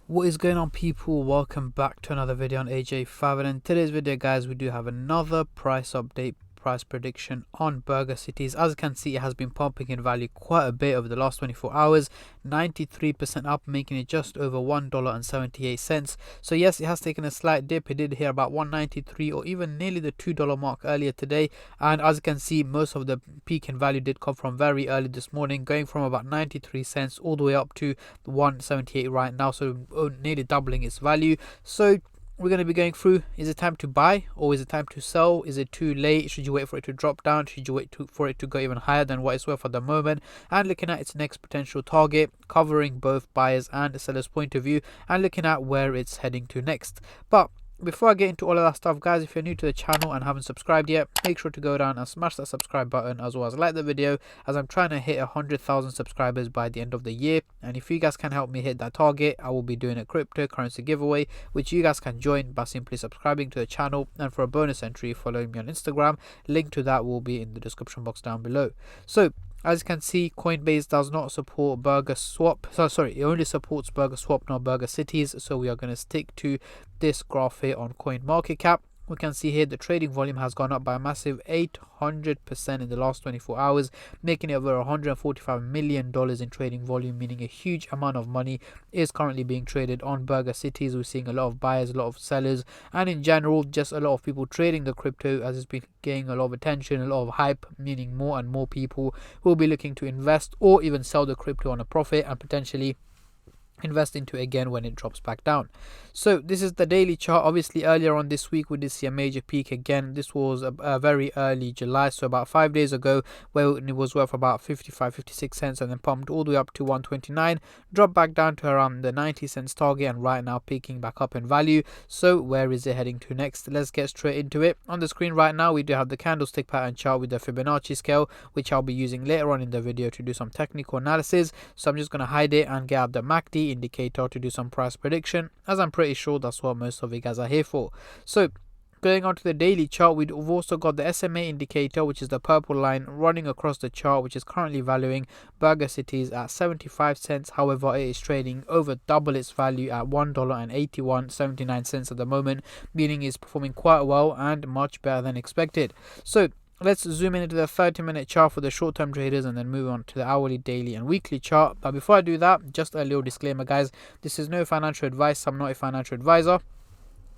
What is going on, people? Welcome back to another video on AJ5, and in today's video guys we do have another price update, price prediction on Burgercities. As you can see, it has been pumping in value quite a bit over the last 24 hours, 93% up, making it just over $1.78. So yes, it has taken a slight dip. It did hit about 193 or even nearly the $2 mark earlier today, and as you can see, most of the peak in value did come from very early this morning, going from about 93 cents all the way up to 178 right now, so nearly doubling its value. So we're going to be going through, is it time to buy or is it time to sell? Is it too late? Should you wait for it to drop down? Should you wait for it to go even higher than what it's worth at the moment? And looking at its next potential target, covering both buyers and sellers point of view, and looking at where it's heading to next. But before I get into all of that stuff guys, if you're new to the channel and haven't subscribed yet, make sure to go down and smash that subscribe button, as well as like the video, as I'm trying to hit 100,000 subscribers by the end of the year. And if you guys can help me hit that target, I will be doing a cryptocurrency giveaway, which you guys can join by simply subscribing to the channel, and for a bonus entry, following me on Instagram. Link to that will be in the description box down below. So as you can see, Coinbase does not support Burgerswap. It only supports Burgerswap, not Burgercities. So we are going to stick to this graph here on CoinMarketCap. We can see here the trading volume has gone up by a massive 800% in the last 24 hours, making it over $145 million in trading volume, meaning a huge amount of money is currently being traded on Burgercities. We're seeing a lot of buyers, a lot of sellers, and in general, just a lot of people trading the crypto, as it's been getting a lot of attention, a lot of hype, meaning more and more people will be looking to invest or even sell the crypto on a profit and potentially invest into it again when it drops back down. So this is the daily chart. Obviously earlier on this week we did see a major peak again. This was a very early July, so about 5 days ago, where it was worth about 56 cents and then pumped all the way up to 129, dropped back down to around the 90 cents target, and right now peaking back up in value. So where is it heading to next? Let's get straight into it. On the screen right now we do have the candlestick pattern chart with the Fibonacci scale, which I'll be using later on in the video to do some technical analysis. So I'm just going to hide it and get out the MACD indicator to do some price prediction, as I'm pretty sure that's what most of you guys are here for. So going on to the daily chart, we've also got the SMA indicator, which is the purple line running across the chart, which is currently valuing Burgercities at 75 cents. However, it is trading over double its value at $1.8179 at the moment, meaning it's performing quite well and much better than expected. So let's zoom into the 30-minute chart for the short-term traders and then move on to the hourly, daily and weekly chart. But before I do that, just a little disclaimer guys, this is no financial advice. I'm not a financial advisor.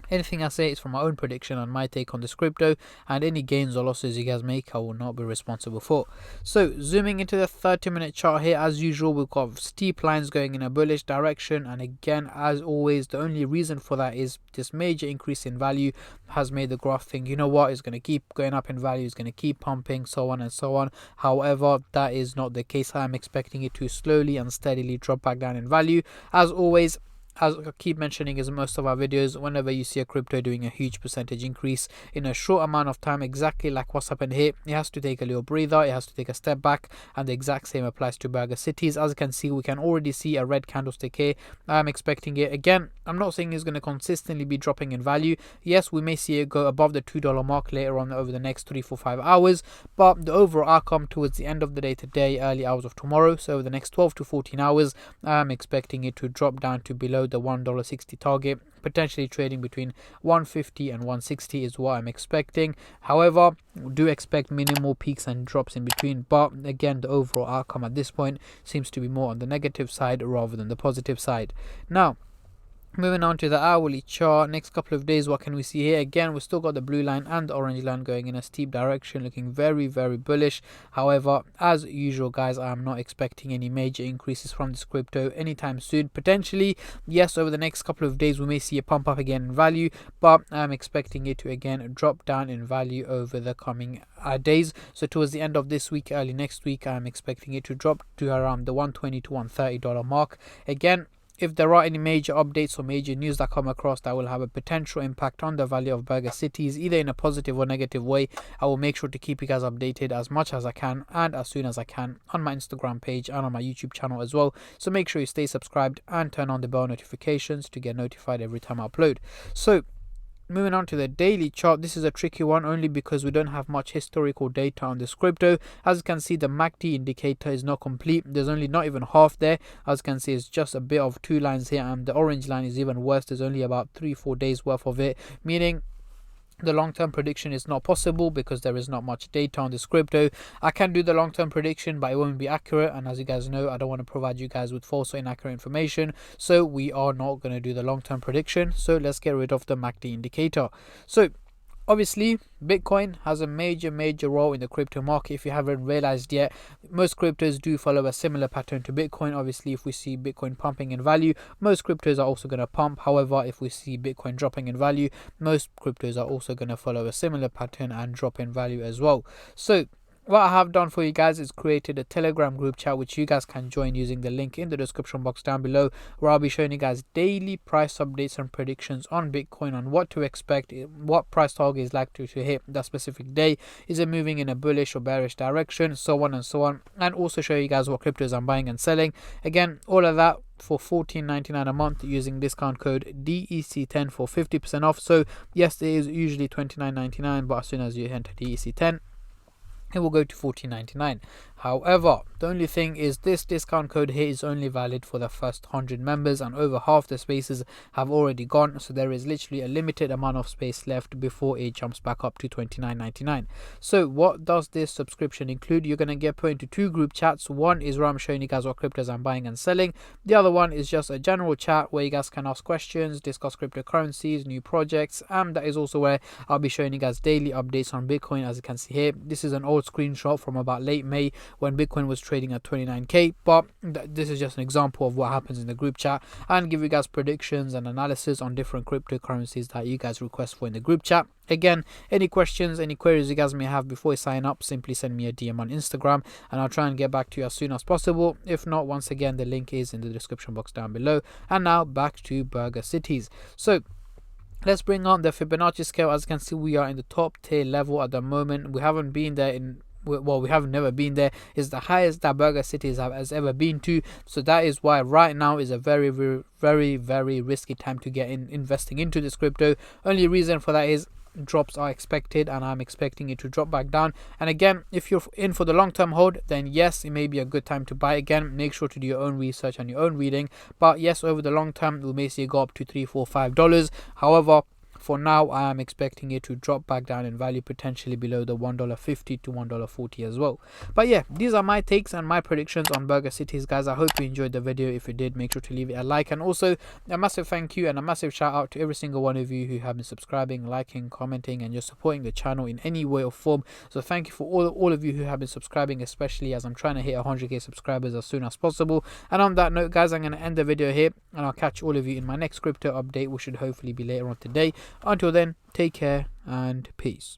Anything I say is from my own prediction and my take on this crypto, and any gains or losses you guys make I will not be responsible for. So zooming into the 30-minute chart here, as usual we've got steep lines going in a bullish direction, and again as always the only reason for that is this major increase in value has made the graph think, you know what, it's going to keep going up in value, it's going to keep pumping, so on and so on. However, that is not the case. I am expecting it to slowly and steadily drop back down in value. As always, as I keep mentioning in most of our videos, whenever you see a crypto doing a huge percentage increase in a short amount of time, exactly like what's happened here, it has to take a little breather, it has to take a step back, and the exact same applies to Burgercities. As you can see, we can already see a red candlestick here. I'm expecting it again. I'm not saying it's going to consistently be dropping in value. Yes, we may see it go above the $2 mark later on over the next 3, 4, 5 hours, but the overall outcome towards the end of the day today, early hours of tomorrow, so over the next 12 to 14 hours, I'm expecting it to drop down to below the $1.60 target, potentially trading between 150 and 160 is what I'm expecting. However, do expect minimal peaks and drops in between, but again the overall outcome at this point seems to be more on the negative side rather than the positive side. Now moving on to the hourly chart, next couple of days, what can we see here? Again, we've still got the blue line and the orange line going in a steep direction, looking very, very bullish. However, as usual, guys, I am not expecting any major increases from this crypto anytime soon. Potentially, yes, over the next couple of days, we may see a pump up again in value, but I'm expecting it to again drop down in value over the coming days. So towards the end of this week, early next week, I'm expecting it to drop to around the $120 to $130 mark. Again, if there are any major updates or major news that come across that will have a potential impact on the value of Burgercities, either in a positive or negative way, I will make sure to keep you guys updated as much as I can and as soon as I can on my Instagram page and on my YouTube channel as well. So make sure you stay subscribed and turn on the bell notifications to get notified every time I upload. So moving on to the daily chart, this is a tricky one only because we don't have much historical data on this crypto. As you can see, the MACD indicator is not complete. There's only not even half there. As you can see, it's just a bit of 2 lines here, and the orange line is even worse. There's only about 3-4 days worth of it, meaning the long-term prediction is not possible because there is not much data on this crypto. I can do the long-term prediction, but it won't be accurate, and as you guys know, I don't want to provide you guys with false or inaccurate information, so we are not going to do the long-term prediction. So let's get rid of the MACD indicator. So obviously, Bitcoin has a major role in the crypto market. If you haven't realized yet, most cryptos do follow a similar pattern to Bitcoin. Obviously, if we see Bitcoin pumping in value, most cryptos are also going to pump. However, if we see Bitcoin dropping in value, most cryptos are also going to follow a similar pattern and drop in value as well. So what I have done for you guys is created a Telegram group chat which you guys can join using the link in the description box down below, where I'll be showing you guys daily price updates and predictions on Bitcoin, on what to expect, what price target is likely to hit that specific day, is it moving in a bullish or bearish direction, so on and so on, and also show you guys what cryptos I'm buying and selling. Again, all of that for $14.99 a month using discount code DEC10 for 50% off. So yes, it is usually $29.99, but as soon as you enter DEC10, it will go to $14.99. However, the only thing is this discount code here is only valid for the first 100 members, and over half the spaces have already gone, so there is literally a limited amount of space left before it jumps back up to $29.99. So what does this subscription include? You're going to get put into 2 group chats. One is where I'm showing you guys what cryptos I'm buying and selling. The other one is just a general chat where you guys can ask questions, discuss cryptocurrencies, new projects, and that is also where I'll be showing you guys daily updates on Bitcoin. As you can see here, this is an old screenshot from about late May when Bitcoin was trading at 29k, but this is just an example of what happens in the group chat, and give you guys predictions and analysis on different cryptocurrencies that you guys request for in the group chat. Again, any questions, any queries you guys may have before you sign up, simply send me a DM on Instagram and I'll try and get back to you as soon as possible. If not, once again, the link is in the description box down below. And now back to Burgercities. So let's bring on the Fibonacci scale. As you can see, we are in the top tier level at the moment. We haven't been there in, well, we have never been there. It's the highest that Burgercities has ever been to, so that is why right now is a very risky time to get investing into this crypto. Only reason for that is drops are expected, and I'm expecting it to drop back down. And again, if you're in for the long-term hold, then yes, it may be a good time to buy. Again, make sure to do your own research and your own reading, but yes, over the long term we may see it go up to $3, $4, $5. However, for now, I am expecting it to drop back down in value, potentially below the $1.50 to $1.40 as well. But yeah, these are my takes and my predictions on Burgercities, guys. I hope you enjoyed the video. If you did, make sure to leave it a like, and also a massive thank you and a massive shout out to every single one of you who have been subscribing, liking, commenting, and just supporting the channel in any way or form. So thank you for all of you who have been subscribing, especially as I'm trying to hit 100k subscribers as soon as possible. And on that note, guys, I'm going to end the video here, and I'll catch all of you in my next crypto update, which should hopefully be later on today. Until then, take care and peace.